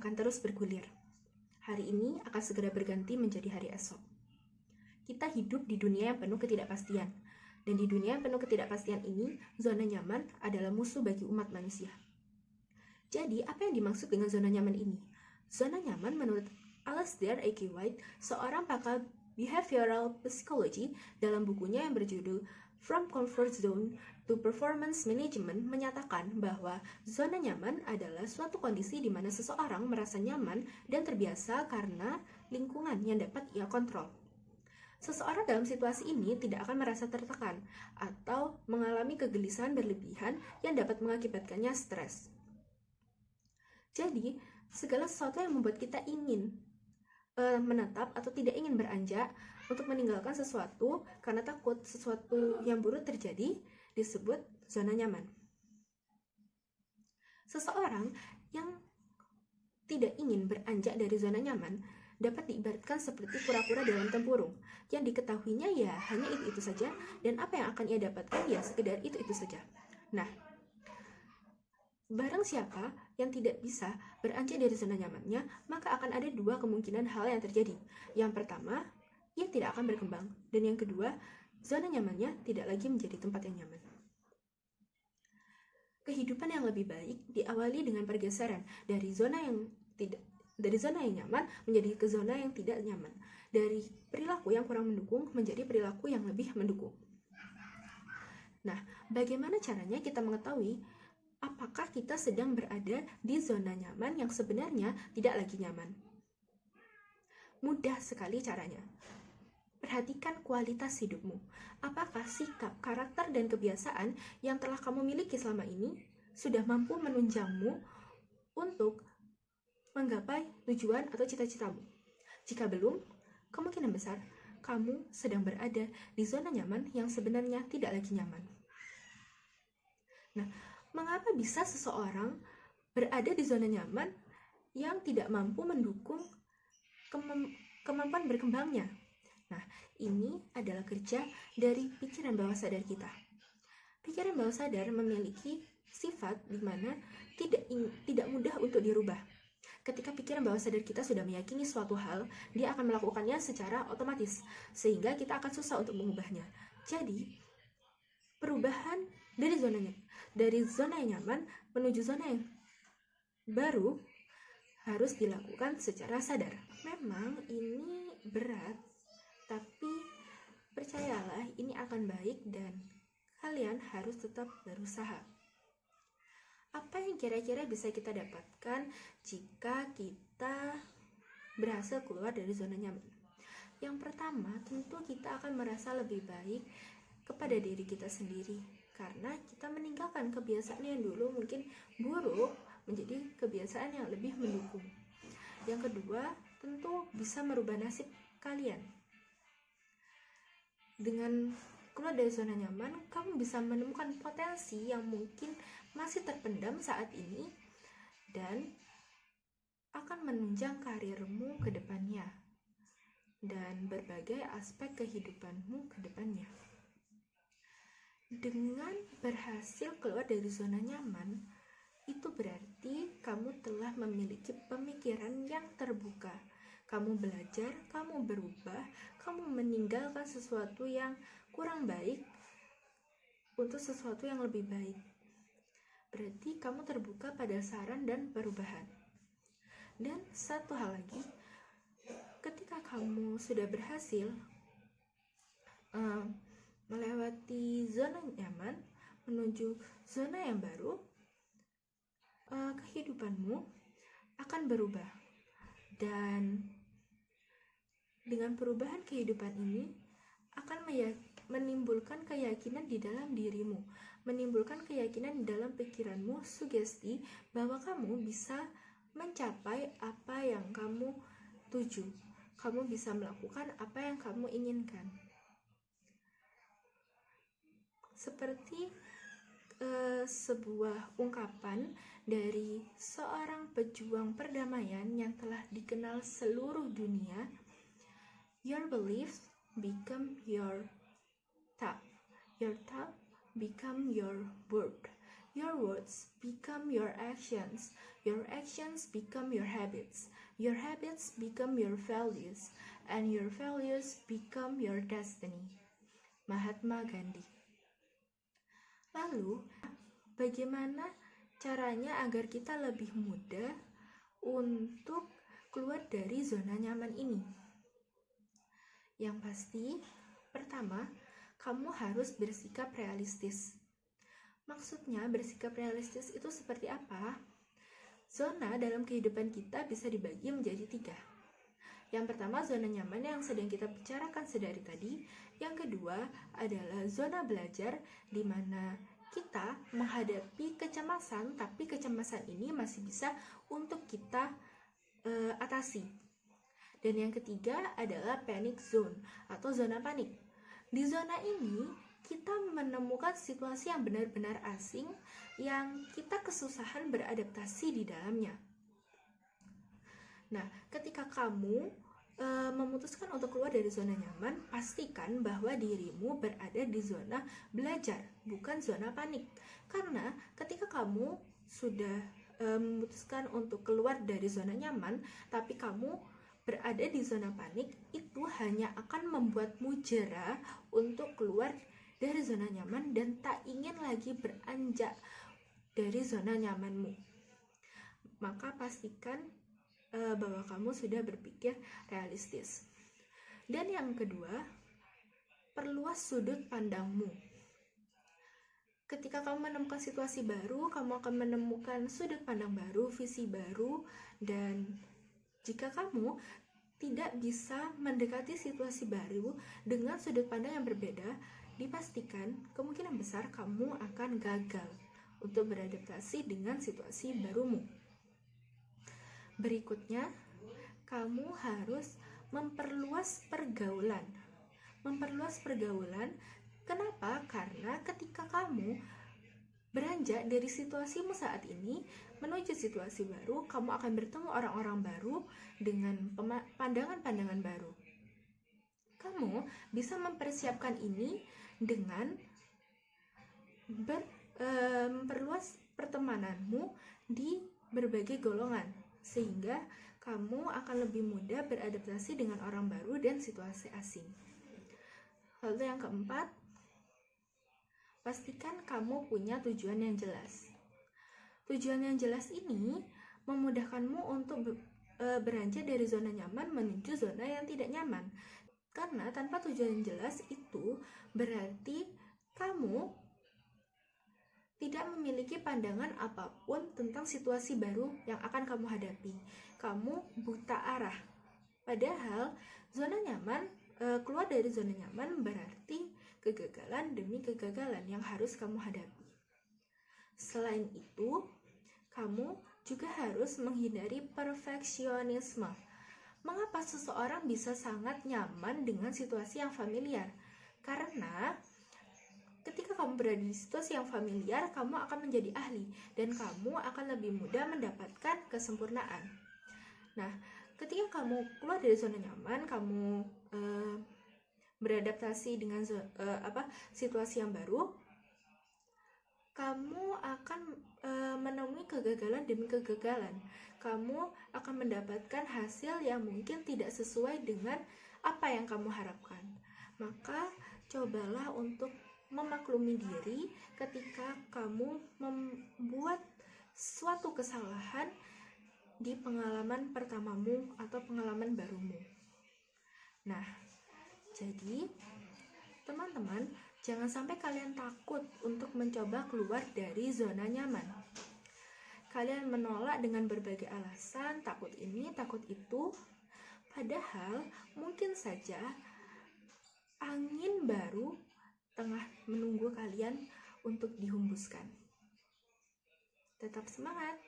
akan terus bergulir. Hari ini akan segera berganti menjadi hari esok. Kita hidup di dunia yang penuh ketidakpastian. Dan di dunia yang penuh ketidakpastian ini, zona nyaman adalah musuh bagi umat manusia. Jadi, apa yang dimaksud dengan zona nyaman ini? Zona nyaman menurut Alasdair A.K. White, seorang pakar behavioral psychology, dalam bukunya yang berjudul From Comfort Zone to Performance Management, menyatakan bahwa zona nyaman adalah suatu kondisi di mana seseorang merasa nyaman dan terbiasa karena lingkungan yang dapat ia kontrol. Seseorang dalam situasi ini tidak akan merasa tertekan atau mengalami kegelisahan berlebihan yang dapat mengakibatkannya stres. Jadi, segala sesuatu yang membuat kita ingin menetap atau tidak ingin beranjak untuk meninggalkan sesuatu karena takut sesuatu yang buruk terjadi disebut zona nyaman. Seseorang yang tidak ingin beranjak dari zona nyaman dapat diibaratkan seperti kura-kura dalam tempurung yang diketahuinya ya hanya itu saja, dan apa yang akan ia dapatkan ya sekedar itu saja. Nah, barang siapa yang tidak bisa beranjak dari zona nyamannya, maka akan ada dua kemungkinan hal yang terjadi. Yang pertama, ia tidak akan berkembang, dan yang kedua, zona nyamannya tidak lagi menjadi tempat yang nyaman. Kehidupan yang lebih baik diawali dengan pergeseran dari zona yang nyaman menjadi ke zona yang tidak nyaman, dari perilaku yang kurang mendukung menjadi perilaku yang lebih mendukung. Nah, bagaimana caranya kita mengetahui apakah kita sedang berada di zona nyaman yang sebenarnya tidak lagi nyaman? Mudah sekali caranya. Perhatikan kualitas hidupmu. Apakah sikap, karakter, dan kebiasaan yang telah kamu miliki selama ini sudah mampu menunjangmu untuk menggapai tujuan atau cita-citamu? Jika belum, kemungkinan besar kamu sedang berada di zona nyaman yang sebenarnya tidak lagi nyaman. Nah, mengapa bisa seseorang berada di zona nyaman yang tidak mampu mendukung kemampuan berkembangnya? Nah, ini adalah kerja dari pikiran bawah sadar kita. Pikiran bawah sadar memiliki sifat di mana tidak mudah untuk dirubah. Ketika pikiran bawah sadar kita sudah meyakini suatu hal, dia akan melakukannya secara otomatis, sehingga kita akan susah untuk mengubahnya. Jadi, perubahan dari zona yang nyaman menuju zona yang baru harus dilakukan secara sadar. Memang ini berat, tapi percayalah ini akan baik dan kalian harus tetap berusaha. Apa yang kira-kira bisa kita dapatkan jika kita berhasil keluar dari zona nyaman? Yang pertama, tentu kita akan merasa lebih baik kepada diri kita sendiri, karena kita meninggalkan kebiasaan yang dulu mungkin buruk menjadi kebiasaan yang lebih mendukung. Yang kedua, tentu bisa merubah nasib kalian. Dengan keluar dari zona nyaman, kamu bisa menemukan potensi yang mungkin masih terpendam saat ini dan akan menunjang karirmu ke depannya dan berbagai aspek kehidupanmu ke depannya. Dengan berhasil keluar dari zona nyaman, itu berarti kamu telah memiliki pemikiran yang terbuka. Kamu belajar, kamu berubah, kamu meninggalkan sesuatu yang kurang baik untuk sesuatu yang lebih baik. Berarti kamu terbuka pada saran dan perubahan. Dan satu hal lagi, ketika kamu sudah berhasil melewati zona nyaman menuju zona yang baru, kehidupanmu akan berubah. Dan dengan perubahan kehidupan ini akan menimbulkan keyakinan di dalam dirimu, menimbulkan keyakinan di dalam pikiranmu, sugesti bahwa kamu bisa mencapai apa yang kamu tuju, kamu bisa melakukan apa yang kamu inginkan. Seperti sebuah ungkapan dari seorang pejuang perdamaian yang telah dikenal seluruh dunia, your beliefs become your thought become your word. Your words become your actions become your habits become your values, and your values become your destiny. Mahatma Gandhi. Lalu, bagaimana caranya agar kita lebih mudah untuk keluar dari zona nyaman ini? Yang pasti, pertama, kamu harus bersikap realistis. Maksudnya, bersikap realistis itu seperti apa? Zona dalam kehidupan kita bisa dibagi menjadi 3. Yang pertama, zona nyaman yang sedang kita bicarakan sedari tadi. Yang kedua adalah zona belajar, di mana kita menghadapi kecemasan, tapi kecemasan ini masih bisa untuk kita atasi. Dan yang ketiga adalah panic zone atau zona panik. Di zona ini kita menemukan situasi yang benar-benar asing yang kita kesusahan beradaptasi di dalamnya. Nah, ketika kamu memutuskan untuk keluar dari zona nyaman, pastikan bahwa dirimu berada di zona belajar, bukan zona panik. Karena ketika kamu sudah memutuskan untuk keluar dari zona nyaman, tapi kamu berada di zona panik, itu hanya akan membuatmu jera untuk keluar dari zona nyaman dan tak ingin lagi beranjak dari zona nyamanmu. Maka pastikan bahwa kamu sudah berpikir realistis. Dan yang kedua, perluas sudut pandangmu. Ketika kamu menemukan situasi baru, kamu akan menemukan sudut pandang baru, visi baru, dan jika kamu tidak bisa mendekati situasi baru dengan sudut pandang yang berbeda, dipastikan kemungkinan besar kamu akan gagal untuk beradaptasi dengan situasi barumu. Berikutnya, kamu harus memperluas pergaulan. Kenapa? Karena ketika kamu beranjak dari situasimu saat ini menuju situasi baru, kamu akan bertemu orang-orang baru dengan pandangan-pandangan baru. Kamu bisa mempersiapkan ini dengan memperluas pertemananmu di berbagai golongan, sehingga kamu akan lebih mudah beradaptasi dengan orang baru dan situasi asing. Lalu yang keempat, pastikan kamu punya tujuan yang jelas. Tujuan yang jelas ini memudahkanmu untuk beranjak dari zona nyaman menuju zona yang tidak nyaman. Karena tanpa tujuan yang jelas itu berarti kamu tidak memiliki pandangan apapun tentang situasi baru yang akan kamu hadapi. Kamu buta arah. Padahal zona nyaman, keluar dari zona nyaman berarti kegagalan demi kegagalan yang harus kamu hadapi. Selain itu, kamu juga harus menghindari perfeksionisme. Mengapa seseorang bisa sangat nyaman dengan situasi yang familiar? Karena ketika kamu berada di situasi yang familiar, kamu akan menjadi ahli dan kamu akan lebih mudah mendapatkan kesempurnaan. Nah, ketika kamu keluar dari zona nyaman, kamu beradaptasi dengan situasi yang baru, kamu akan menemui kegagalan demi kegagalan. Kamu akan mendapatkan hasil yang mungkin tidak sesuai dengan apa yang kamu harapkan. Maka cobalah untuk memaklumi diri ketika kamu membuat suatu kesalahan di pengalaman pertamamu atau pengalaman barumu. Nah, jadi teman-teman, jangan sampai kalian takut untuk mencoba keluar dari zona nyaman. Kalian menolak dengan berbagai alasan, takut ini, takut itu. Padahal mungkin saja angin baru tengah menunggu kalian untuk dihembuskan. Tetap semangat!